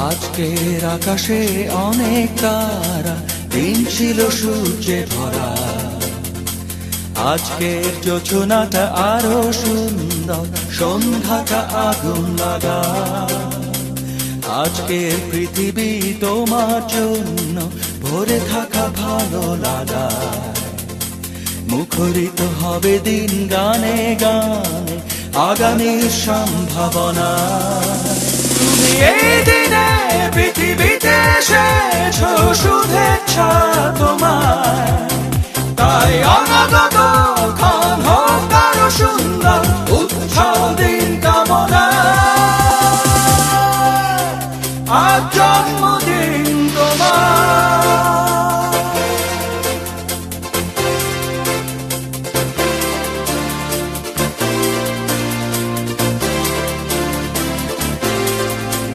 আজকের আকাশে অনেক তারা, দিন ছিল সূর্যে ভরা। আজকের যোছনাটা আরো সুন্দর, সন্ধ্যাটা আগুন লাগা। আজকের পৃথিবী তোমার জন্য ভরে থাকা ভালো লাগা। মুখরিত হবে দিন গানে গানে, আগামীর সম্ভাবনা। তুমি এই দিনে পৃথিবীতে এসেছো, শুভেচ্ছা তোমার। তাই অনাগত ক্ষণ হোক আরো সুন্দর, উৎসব দিন কামনা। আজ জন্ম